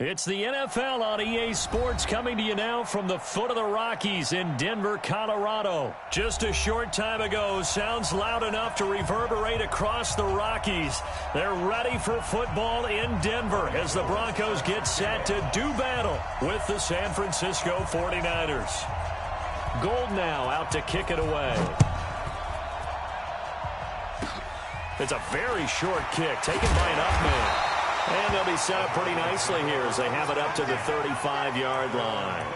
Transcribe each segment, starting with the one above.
It's the NFL on EA Sports coming to you now from the foot of the Rockies in Denver, Colorado. Just a short time ago, sounds loud enough to reverberate across the Rockies. They're ready for football in Denver as the Broncos get set to do battle with the San Francisco 49ers. Gold now out to kick it away. It's a very short kick taken by an up man. And they'll be set up pretty nicely here as they have it up to the 35-yard line.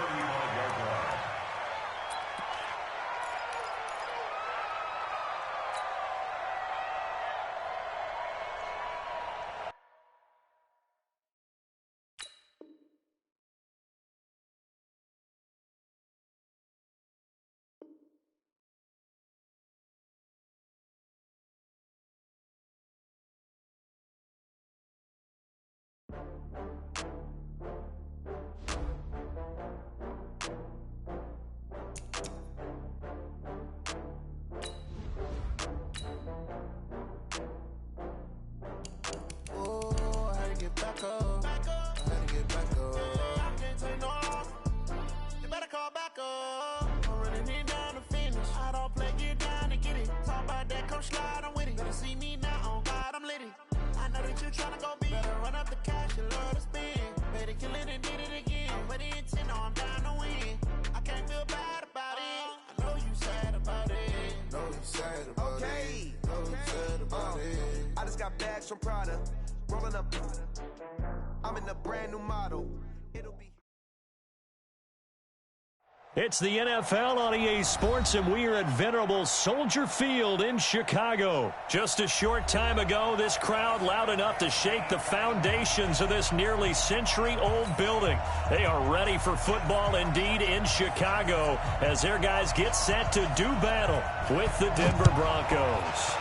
It's the NFL on EA Sports, and we are at venerable Soldier Field in Chicago. Just a short time ago, this crowd loud enough to shake the foundations of this nearly century-old building. They are ready for football indeed in Chicago as their guys get set to do battle with the Denver Broncos.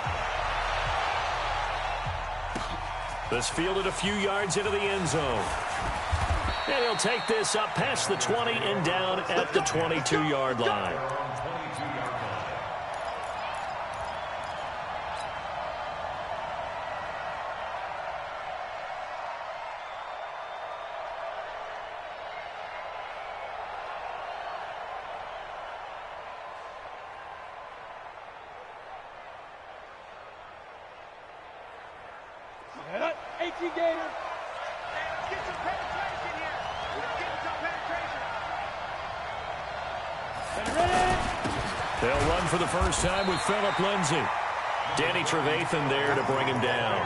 This fielded a few yards into the end zone. And he'll take this up past the 20 and down at the 22-yard line. They'll run for the first time with Phillip Lindsay. Danny Trevathan there to bring him down.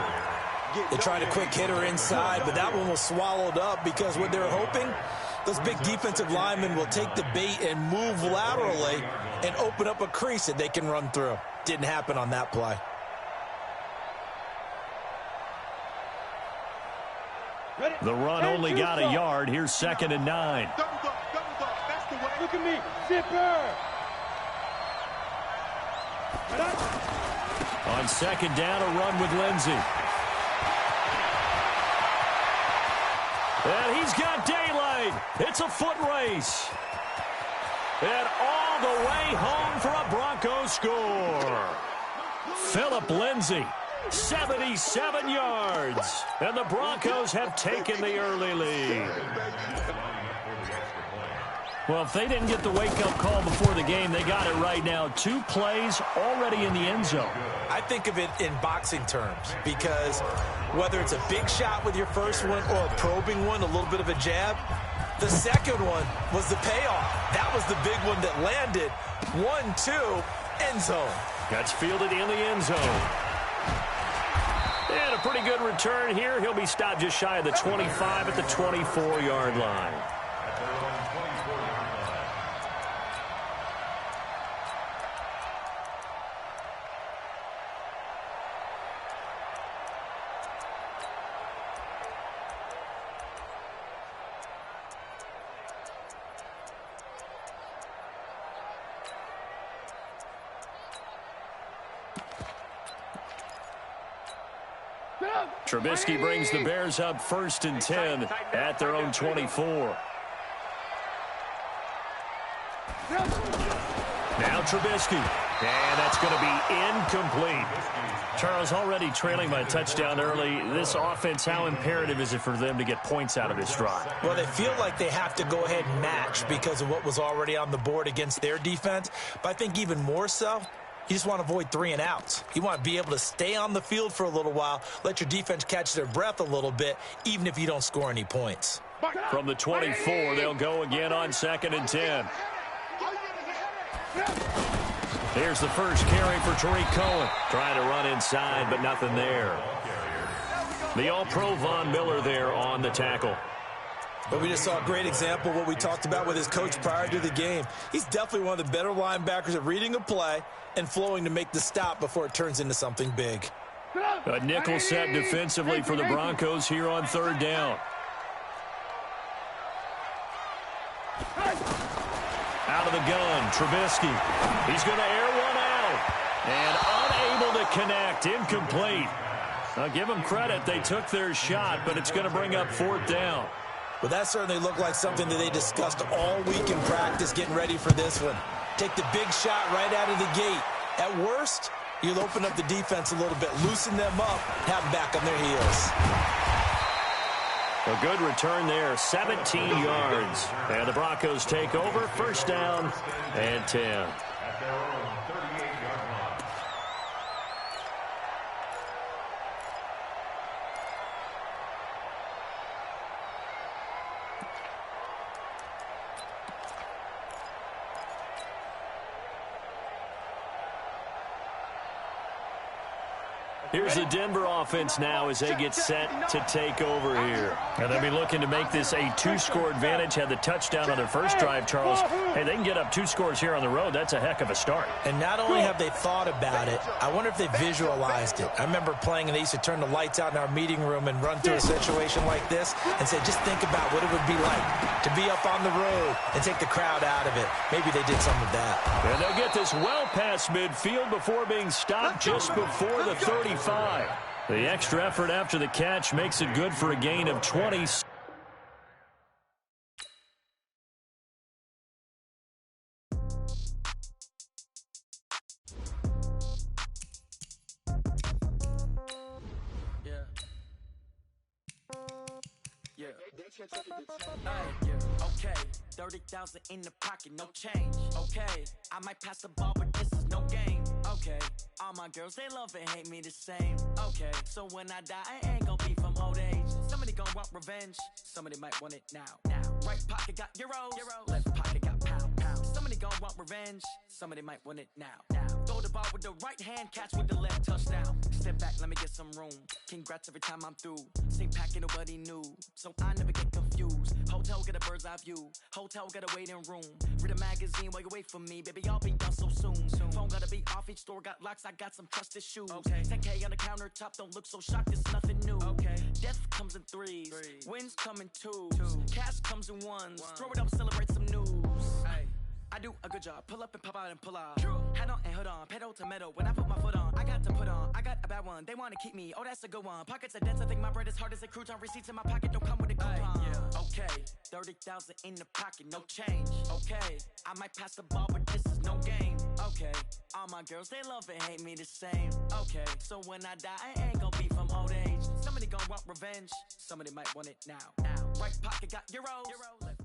They tried a quick hitter inside, but that one was swallowed up because what they're hoping, those big defensive linemen will take the bait and move laterally and open up a crease that they can run through. Didn't happen on that play. The run only got a yard. Here's 2nd and 9. Look at me, zipper. On 2nd down, a run with Lindsay. And he's got daylight. It's a foot race. And all the way home for a Broncos score. Phillip Lindsay, 77 yards. And the Broncos have taken the early lead. Well, if they didn't get the wake-up call before the game, they got it right now. 2 plays already in the end zone. I think of it in boxing terms because whether it's a big shot with your first one or a probing one, a little bit of a jab, the second one was the payoff. That was the big one that landed. 1-2, end zone. That's fielded in the end zone. And a pretty good return here. He'll be stopped just shy of the 25 at the 24-yard line. Trubisky brings the Bears up 1st and 10 at their own 24. Now Trubisky. And that's going to be incomplete. Charles, already trailing by a touchdown early. This offense, how imperative is it for them to get points out of this drive? Well, they feel like they have to go ahead and match because of what was already on the board against their defense. But I think even more so, you just want to avoid 3 and outs. You want to be able to stay on the field for a little while, let your defense catch their breath a little bit, even if you don't score any points. From the 24, they'll go again on 2nd and 10. Here's the first carry for Tariq Cohen. Trying to run inside, but nothing there. The All-Pro Von Miller there on the tackle. But we just saw a great example of what we talked about with his coach prior to the game. He's definitely one of the better linebackers at reading a play and flowing to make the stop before it turns into something big. A nickel set defensively for the Broncos here on 3rd down. Out of the gun, Trubisky. He's going to air one out. And unable to connect, incomplete. I'll give them credit. They took their shot, but it's going to bring up 4th down. Well, that certainly looked like something that they discussed all week in practice getting ready for this one. Take the big shot right out of the gate. At worst, you'll open up the defense a little bit, loosen them up, have them back on their heels. A good return there, 17 yards. And the Broncos take over, 1st down and 10. Here's the Denver offense now as they get set to take over here. And they'll be looking to make this a 2-score advantage. Had the touchdown on their first drive, Charles. Hey, they can get up 2 scores here on the road. That's a heck of a start. And not only have they thought about it, I wonder if they visualized it. I remember playing and they used to turn the lights out in our meeting room and run through a situation like this and say, just think about what it would be like to be up on the road and take the crowd out of it. Maybe they did some of that. And they'll get this well past midfield before being stopped just before the 35. The extra effort after the catch makes it good for a gain of 20. Okay, 30,000 in the pocket, no change. Okay, I might pass the ball, but this is no game. Okay, all my girls, they love and hate me the same. Okay, so when I die, I ain't gonna be from old age. Somebody gonna want revenge, somebody might want it now. Right pocket got euros, left pocket got pound. Somebody gonna want revenge, somebody might want it now. Throw the ball with the right hand, catch with the left, touchdown. Step back, let me get some room. Congrats every time I'm through. Same packet, nobody knew, so I never get confused. Hotel get a bird's eye view, hotel get a waiting room. Read a magazine while you wait for me, baby, I'll be done so soon. Phone gotta be off, each store got locks, I got some trusted shoes. 10K on the countertop, don't look so shocked, it's nothing new. Death comes in threes, wins come in twos, cash comes in ones. Throw it up, celebrate some news. I do a good job, pull up and pop out and pull out. Head on and hood on, pedal to metal. When I put my foot on, I got to put on. I got a bad one, they want to keep me. Oh, that's a good one. Pockets are dense, I think my bread is hard as a crouton. Receipts in my pocket don't come with a coupon. Okay, 30,000 in the pocket, no change. Okay, I might pass the ball, but this is no game. Okay, all my girls, they love and hate me the same. Okay, so when I die, I ain't gonna be from old age. Somebody gonna want revenge, somebody might want it now. Right pocket got euros, left.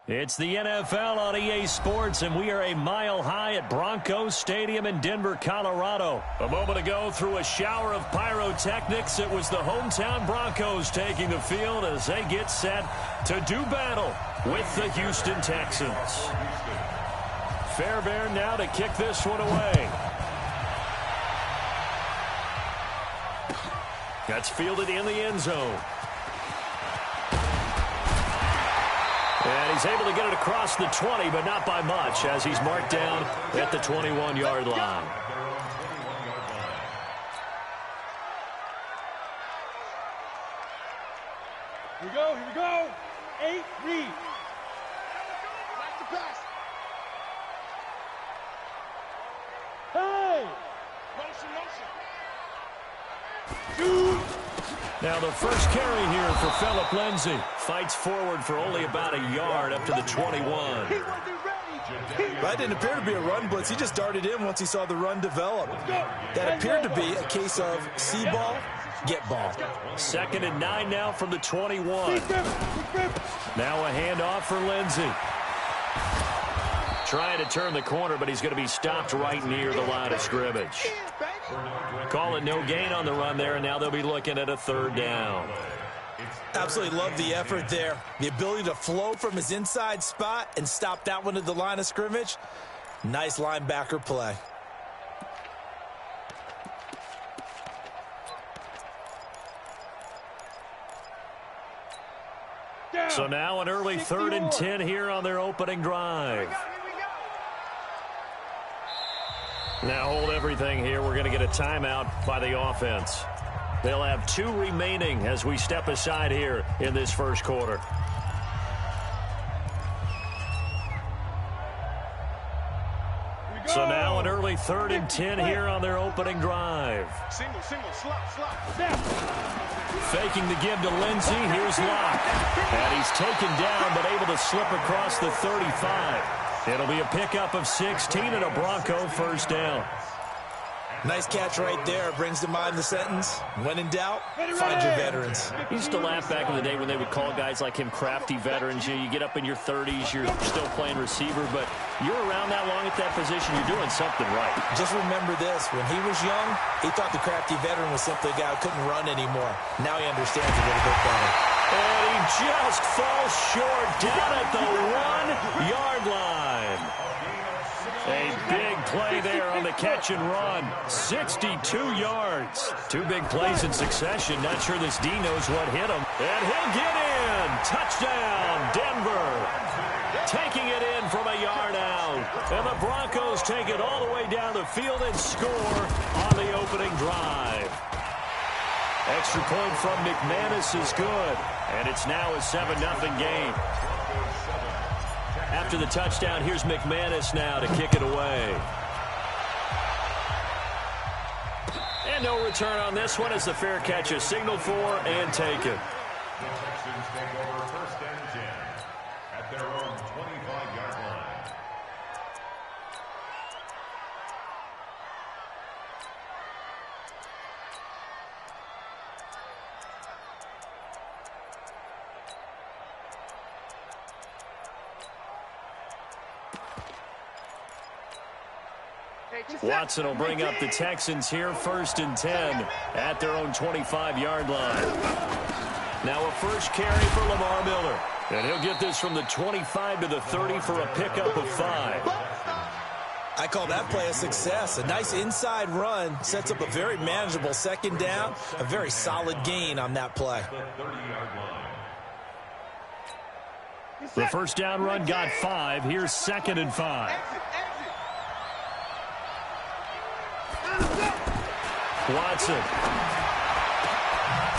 It's the NFL on EA Sports, and we are a mile high at Broncos Stadium in Denver, Colorado. A moment ago, through a shower of pyrotechnics, it was the hometown Broncos taking the field as they get set to do battle with the Houston Texans. Fairbairn now to kick this one away. That's fielded in the end zone. And he's able to get it across the 20, but not by much, as he's marked down at the 21-yard line. Here we go. 8, read. Watch the pass. Hey! Motion. Now the first carry here for Phillip Lindsay. Fights forward for only about a yard up to the 21. He wasn't ready. That didn't appear to be a run blitz. He just darted in once he saw the run develop. That appeared to be a case of see ball, get ball. 2nd and 9 now from the 21. Now a handoff for Lindsey. Trying to turn the corner, but he's going to be stopped right near the line of scrimmage. Call it no gain on the run there, and now they'll be looking at a 3rd down. Absolutely love the effort there. The ability to flow from his inside spot and stop that one at the line of scrimmage. Nice linebacker play. So now an early 3rd and 10 here on their opening drive. Now hold everything here. We're going to get a timeout by the offense. They'll have 2 remaining as we step aside here in this first quarter. So now an early 3rd and 10 here on their opening drive. Single, slot. Faking the give to Lindsey. Here's Locke. And he's taken down but able to slip across the 35. It'll be a pickup of 16 and a Bronco 1st down. Nice catch right there. Brings to mind the sentence, when in doubt, find your veterans. I used to laugh back in the day when they would call guys like him crafty veterans. You get up in your 30s, you're still playing receiver, but you're around that long at that position, you're doing something right. Just remember this. When he was young, he thought the crafty veteran was simply a guy who couldn't run anymore. Now he understands a little bit better. And he just falls short down at the 1-yard line. A big play there on the catch and run. 62 yards. 2 big plays in succession. Not sure this D knows what hit him. And he'll get in. Touchdown, Denver. Taking it in from a yard out. And the Broncos take it all the way down the field and score on the opening drive. Extra point from McManus is good. And it's now a 7-0 game. After the touchdown, here's McManus now to kick it away. And no return on this one as the fair catch is signaled for and taken. The Texans take over 1st and 10 at their own 25-yard line. Watson will bring up the Texans here, 1st and 10 at their own 25-yard line. Now a first carry for Lamar Miller. And he'll get this from the 25 to the 30 for a pickup of 5. I call that play a success. A nice inside run sets up a very manageable 2nd down. A very solid gain on that play. The first down run got 5. Here's 2nd and 5. Watson.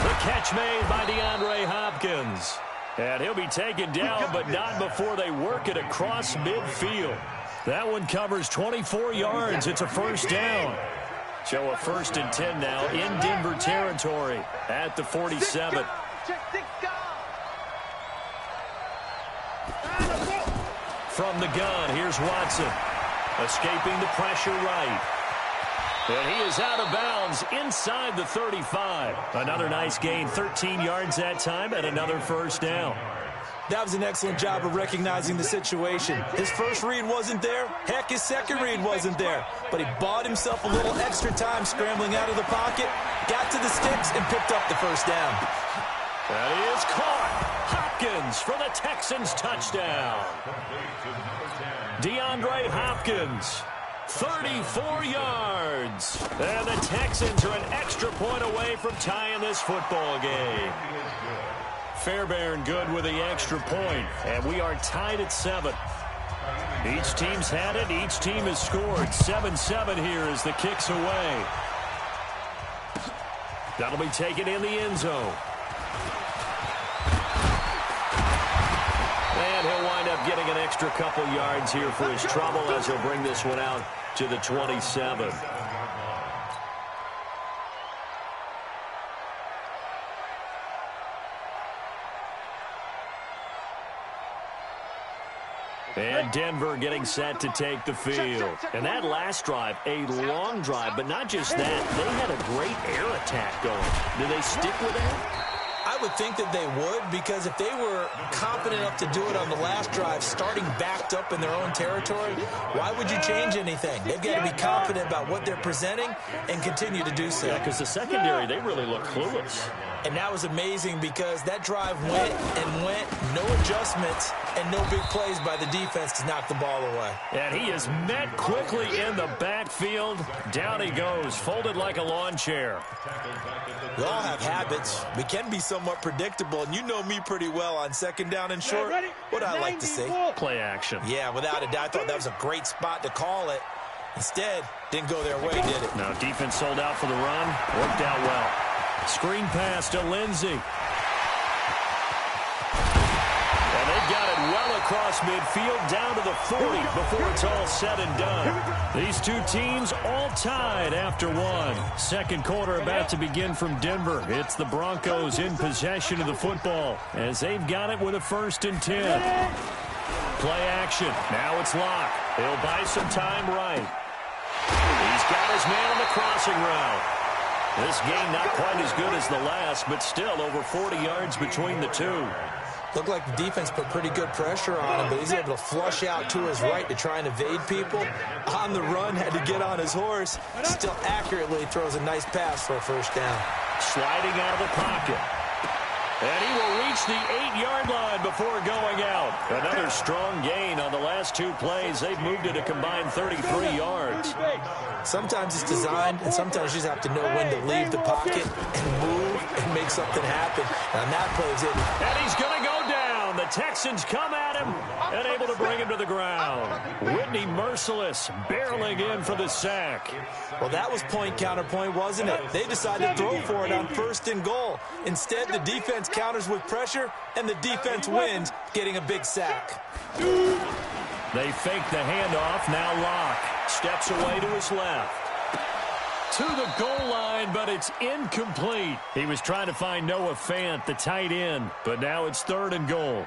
The catch made by DeAndre Hopkins. And he'll be taken down, but not before they work it across midfield. That one covers 24 yards. It's a 1st down. So a 1st and 10 now in Denver territory at the 47. From the gun, here's Watson. Escaping the pressure right. And he is out of bounds inside the 35. Another nice gain, 13 yards that time, and another 1st down. That was an excellent job of recognizing the situation. His first read wasn't there. Heck, his second read wasn't there. But he bought himself a little extra time scrambling out of the pocket, got to the sticks, and picked up the 1st down. That is caught. Hopkins for the Texans touchdown. DeAndre Hopkins. 34 yards. And the Texans are an extra point away from tying this football game. Fairbairn good with the extra point. And we are tied at 7. Each team's had it. Each team has scored. 7-7 here as the kick's away. That'll be taken in the end zone. And he'll wind up getting an extra couple yards here for his trouble as he'll bring this one out to the 27. And Denver getting set to take the field. And that last drive, a long drive, but not just that. They had a great air attack going. Do they stick with that? I would think that they would, because if they were confident enough to do it on the last drive, starting backed up in their own territory, why would you change anything? They've got to be confident about what they're presenting and continue to do so. Yeah, because the secondary, they really look clueless. And that was amazing because that drive went and went, no adjustments, and no big plays by the defense to knock the ball away. And he is met quickly in the backfield. Down he goes, folded like a lawn chair. We all have habits. We can be somewhat predictable, and you know me pretty well on second down and short. What I like to see. Play action. Yeah, without a doubt. I thought that was a great spot to call it. Instead, didn't go their way, did it? Now defense sold out for the run. Worked out well. Screen pass to Lindsey. And they've got it well across midfield down to the 40 before it's all said and done. These two teams all tied after one. Second quarter about to begin from Denver. It's the Broncos in possession of the football as they've got it with a 1st and 10. Play action. Now it's Locke. He'll buy some time right. He's got his man on the crossing route. This game not quite as good as the last, but still over 40 yards between the two. Looked like the defense put pretty good pressure on him, but he's able to flush out to his right to try and evade people. On the run, had to get on his horse. Still accurately throws a nice pass for a 1st down. Sliding out of the pocket. And he will reach the 8-yard line before going out. Another strong gain on the last 2 plays. They've moved it a combined 33 yards. Sometimes it's designed, and sometimes you just have to know when to leave the pocket and move and make something happen. And that plays it. And he's going to go down. The Texans come at him and able to bring him to the ground. Whitney Merciless barreling in for the sack. Well, that was point counterpoint, wasn't it? They decided to throw for it on 1st and goal. Instead, the defense counters with pressure, and the defense wins, getting a big sack. They fake the handoff. Now Locke steps away to his left. To the goal line, but it's incomplete. He was trying to find Noah Fant, the tight end, but now it's 3rd and goal.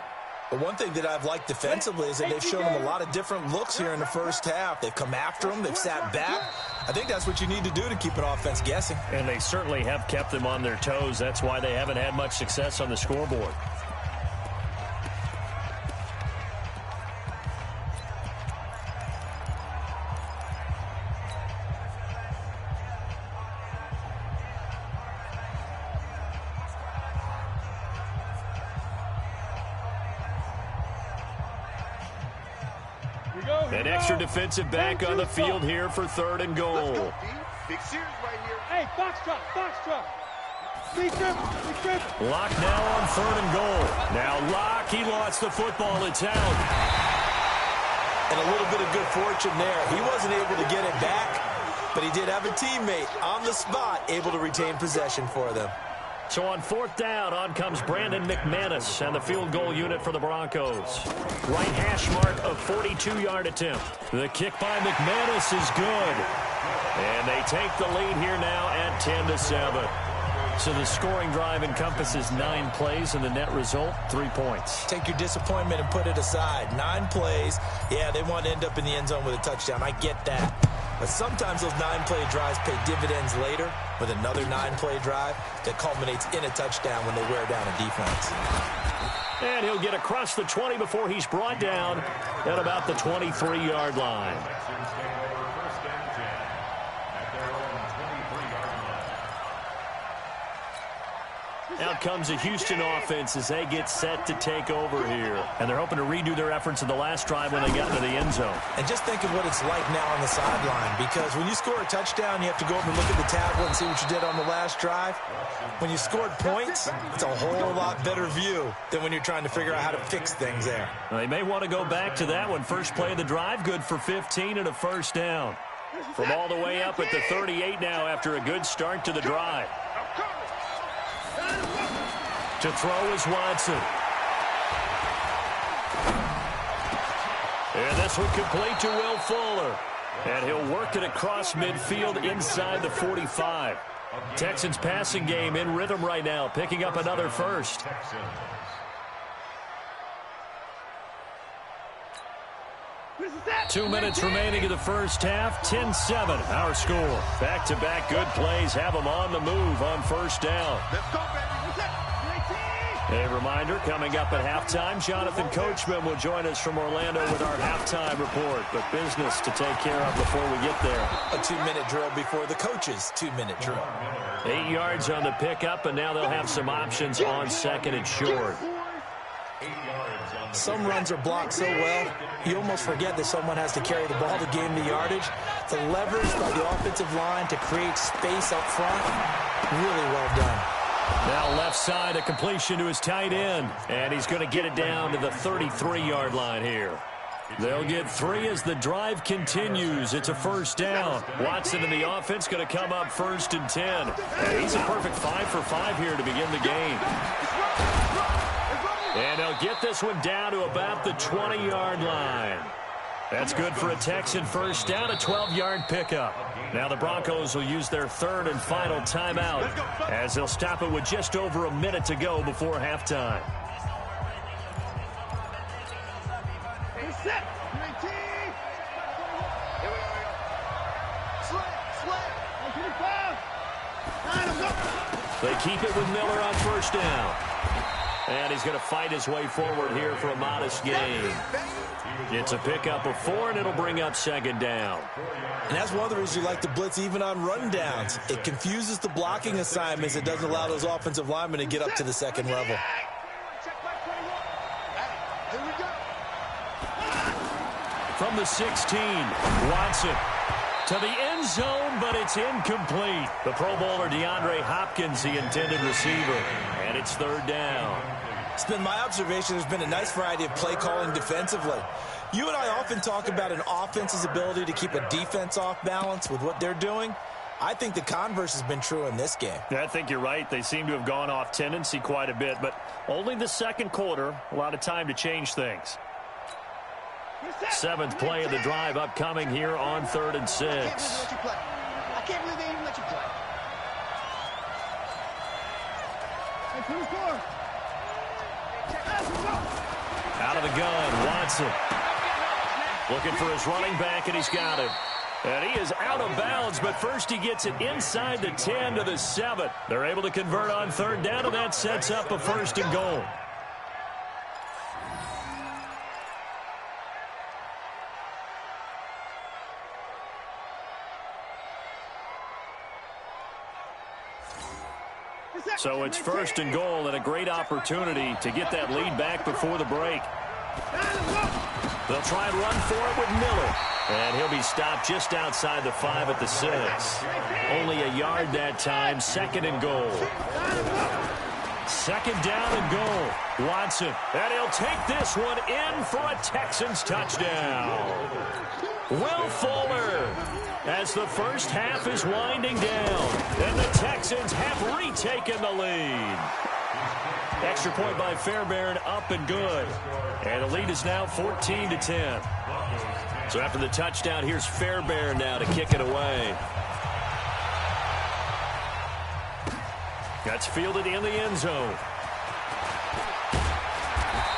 But one thing that I've liked defensively is that they've shown him a lot of different looks here in the first half. They've come after him. They've sat back. I think that's what you need to do to keep an offense guessing. And they certainly have kept them on their toes. That's why they haven't had much success on the scoreboard. An extra defensive back on the field here for 3rd and goal. Big series right here. Hey, box drop, box drop. Big trip. Locke now on 3rd and goal. Now Locke, he lost the football. It's out. And a little bit of good fortune there. He wasn't able to get it back, but he did have a teammate on the spot able to retain possession for them. So on 4th down, on comes Brandon McManus and the field goal unit for the Broncos. Right hash mark of 42-yard attempt. The kick by McManus is good. And they take the lead here now at 10-7. So the scoring drive encompasses 9 plays, and the net result, 3 points. Take your disappointment and put it aside. 9 plays. Yeah, they want to end up in the end zone with a touchdown. I get that. But sometimes those 9-play drives pay dividends later with another 9-play drive that culminates in a touchdown when they wear down a defense. And he'll get across the 20 before he's brought down at about the 23-yard line. Out comes the Houston offense as they get set to take over here. And they're hoping to redo their efforts in the last drive when they got into the end zone. And just think of what it's like now on the sideline, because when you score a touchdown, you have to go over and look at the tablet and see what you did on the last drive. When you scored points, it's a whole lot better view than when you're trying to figure out how to fix things there. They may want to go back to that one. First play of the drive, good for 15 and a 1st down. From all the way up at the 38 now after a good start to the drive. To throw is Watson. And this one complete to Will Fuller. And he'll work it across midfield inside the 45. Texans passing game in rhythm right now, picking up another 1st. 2 minutes remaining in the first half. 10-7, our score. Back-to-back good plays have them on the move on first down. Let's go, baby. A reminder, coming up at halftime, Jonathan Coachman will join us from Orlando with our halftime report. But business to take care of before we get there. A 2-minute drill before the coach's 2-minute drill. 8 yards on the pickup, and now they'll have some options on second and short. Some runs are blocked so well, you almost forget that someone has to carry the ball to gain the yardage. The leverage by the offensive line to create space up front, really well done. Now left side, a completion to his tight end, and he's going to get it down to the 33-yard line here. They'll get 3 as the drive continues. It's a first down. Watson in the offense going to come up 1st and 10. And he's a perfect 5 for 5 here to begin the game. And they'll get this one down to about the 20-yard line. That's good for a Texan first down, a 12-yard pickup. Now the Broncos will use their 3rd and final timeout as they'll stop it with just over a minute to go before halftime. Set. They keep it with Miller on first down. And he's going to fight his way forward here for a modest gain. It's a pickup of 4, and it'll bring up 2nd down. And that's one of the reasons you like to blitz even on rundowns. It confuses the blocking assignments. It doesn't allow those offensive linemen to get up to the second level. From the 16, Watson to the end zone, but it's incomplete. The Pro Bowler DeAndre Hopkins, the intended receiver, and it's 3rd down. It's been my observation there's been a nice variety of play calling defensively. You and I often talk about an offense's ability to keep a defense off balance with what they're doing. I think the converse has been true in this game. I think you're right. They seem to have gone off tendency quite a bit, but only the second quarter, a lot of time to change things. 7th play of the drive upcoming here on 3rd and 6. I can't believe they even let you play. Out of the gun, Watson. Looking for his running back, and he's got him. And he is out of bounds, but first he gets it inside the 10 to the 7. They're able to convert on 3rd down, and that sets up a 1st and goal. So it's 1st and goal, and a great opportunity to get that lead back before the break. They'll try and run for it with Miller. And he'll be stopped just outside the 5 at the 6. Only a yard that time, 2nd and goal. 2nd down and goal. Watson, and he'll take this one in for a Texans touchdown. Will Fuller, as the first half is winding down, and the Texans have retaken the lead. Extra point by Fairbairn, up and good. And the lead is now 14-10. So after the touchdown, here's Fairbairn now to kick it away. That's fielded in the end zone.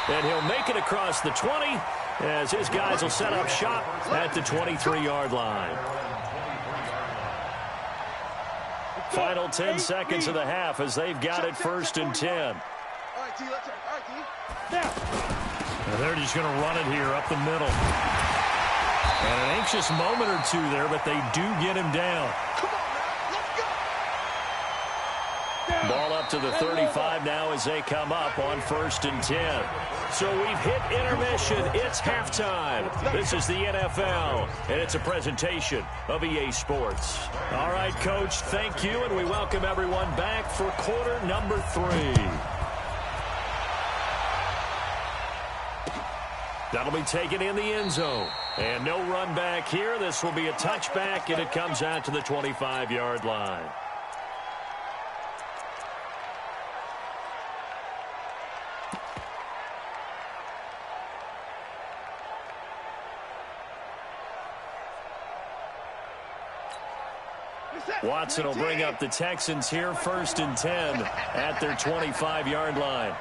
And he'll make it across the 20 as his guys will set up shop at the 23-yard line. Final 10 seconds of the half as they've got it 1st and 10. And they're just going to run it here up the middle. And an anxious moment or two there, but they do get him down. Ball up to the 35 now as they come up on 1st and 10. So we've hit intermission. It's halftime. This is the NFL, and it's a presentation of EA Sports. All right, Coach, thank you, and we welcome everyone back for quarter number 3. That'll be taken in the end zone. And no run back here. This will be a touchback, and it comes out to the 25-yard line. Watson will bring up the Texans here 1st and 10 at their 25-yard line.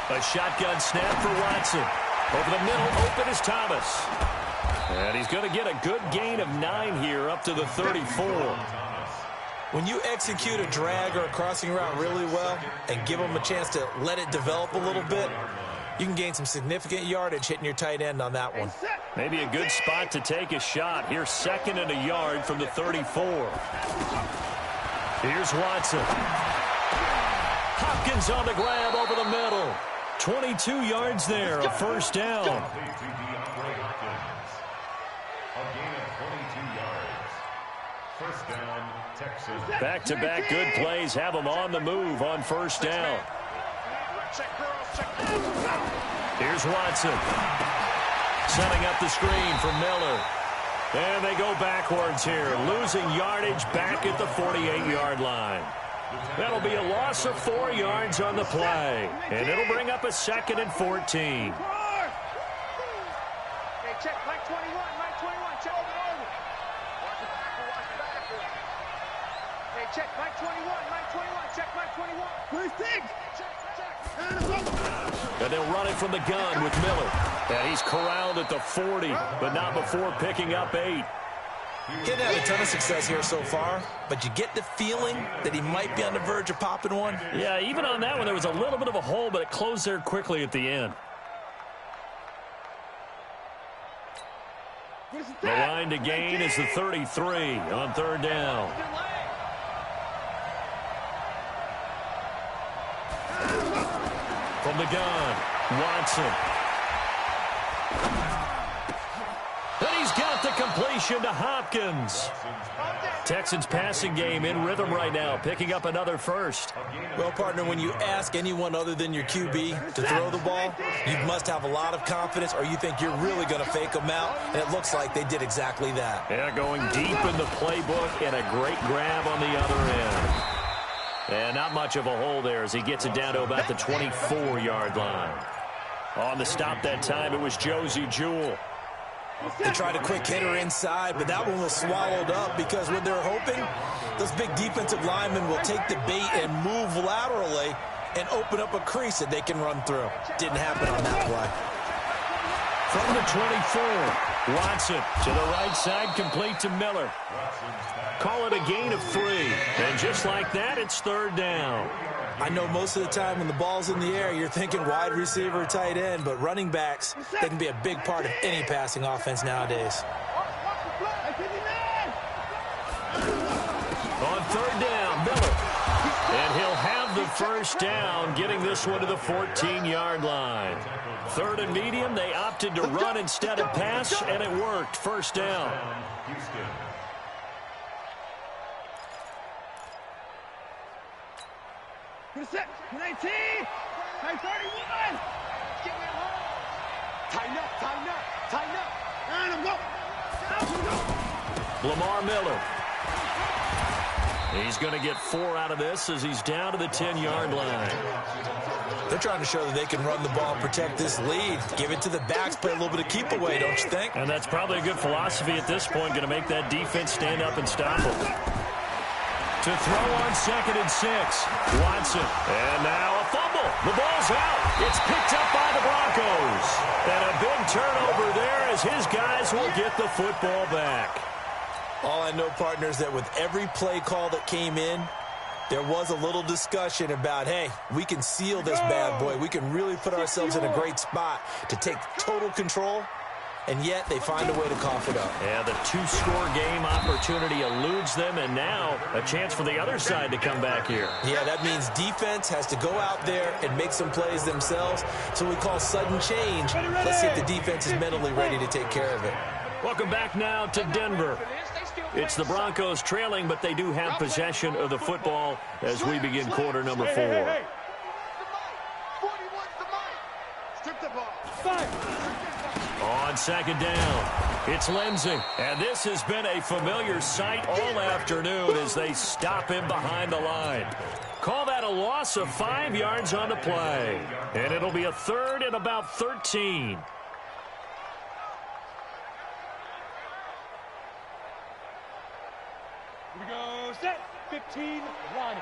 A shotgun snap for Watson. Over the middle, open is Thomas. And he's going to get a good gain of 9 here, up to the 34. When you execute a drag or a crossing route really well and give them a chance to let it develop a little bit, you can gain some significant yardage hitting your tight end on that one. Maybe a good spot to take a shot. Here's 2nd and a yard from the 34. Here's Watson. Hopkins on the grab over the middle. 22 yards there, a first down. Back-to-back good plays have them on the move on first down. Here's Watson. Setting up the screen for Miller. And they go backwards here, losing yardage back at the 48-yard line. That'll be a loss of 4 yards on the play. And it'll bring up a 2nd and 14. Hey, check, Mike 21, check over. Watch the back. Hey, check, Mike 21, check Mike 21. 26. And they'll run it from the gun with Miller. And he's corralled at the 40, but not before picking up 8. He hasn't had a ton of success here so far, but you get the feeling that he might be on the verge of popping one. Yeah, even on that one, there was a little bit of a hole, but it closed there quickly at the end. The line to gain is the 33 on 3rd down. From the gun, Watson. And he's got the completion to Hopkins. Texans passing game in rhythm right now, picking up another first. Well, partner, when you ask anyone other than your QB to throw the ball, you must have a lot of confidence or you think you're really going to fake them out, and it looks like they did exactly that. Yeah, going deep in the playbook and a great grab on the other end. And not much of a hole there as he gets it down to about the 24-yard line. On the stop that time, it was Josie Jewell. They tried a quick hitter inside, but that one was swallowed up because what they're hoping, those big defensive linemen will take the bait and move laterally and open up a crease that they can run through. Didn't happen on that play. From the 24, Watson to the right side, complete to Miller. Call it a gain of 3. And just like that, it's 3rd down. I know most of the time when the ball's in the air, you're thinking wide receiver, tight end, but running backs, they can be a big part of any passing offense nowadays. On 3rd down, Miller. And he'll have the first down, getting this one to the 14-yard line. 3rd and medium, they opted to run instead of pass, and it worked. First down. Set, 19, 31. Tighten up. And I'm go. Lamar Miller. He's going to get 4 out of this as he's down to the 10-yard line. They're trying to show that they can run the ball and protect this lead. Give it to the backs, play a little bit of keep away, don't you think? And that's probably a good philosophy at this point, going to make that defense stand up and stop them. To throw on 2nd and 6, Watson. And now a fumble. The ball's out. It's picked up by the Broncos. And a big turnover there as his guys will get the football back. All I know, partners, that with every play call that came in, there was a little discussion about, hey, we can seal this bad boy. We can really put ourselves in a great spot to take total control, and yet they find a way to cough it up. Yeah, the 2-score game opportunity eludes them, and now a chance for the other side to come back here. Yeah, that means defense has to go out there and make some plays themselves. So we call sudden change. Let's see if the defense is mentally ready to take care of it. Welcome back now to Denver. It's the Broncos trailing, but they do have possession of the football as we begin quarter number 4. Hey. Strip the ball. On 2nd down, it's Lindsey. And this has been a familiar sight all afternoon as they stop him behind the line. Call that a loss of 5 yards on the play. And it'll be a 3rd and about 13. Here we go, set, 15 line.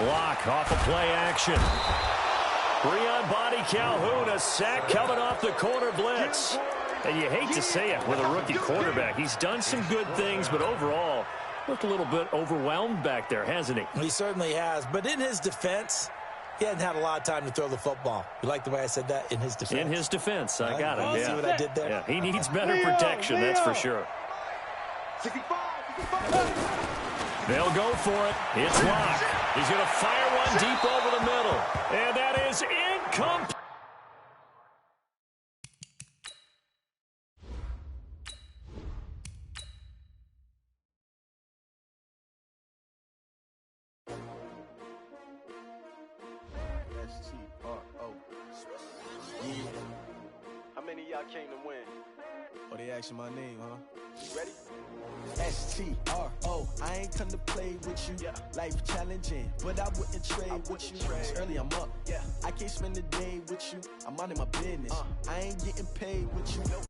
Block off of play action. 3 on body Calhoun. A sack coming off the corner blitz. And you hate to say it with a rookie quarterback. He's done some good things, but overall, looked a little bit overwhelmed back there, hasn't he? He certainly has. But in his defense, he hadn't had a lot of time to throw the football. You like the way I said that? In his defense? In his defense. I got it. See what I did there? Yeah, he needs better protection, that's for sure. 65. They'll go for it. It's Locke. He's going to fire one deep over the middle. And that is incomplete. How many of y'all came to win? Oh, they asking my name, huh? Ready? STRO, I ain't come to play with you. Yeah. Life challenging, but I wouldn't trade with you. It's early, I'm up. Yeah. I can't spend the day with you. I'm minding my business. I ain't getting paid with you.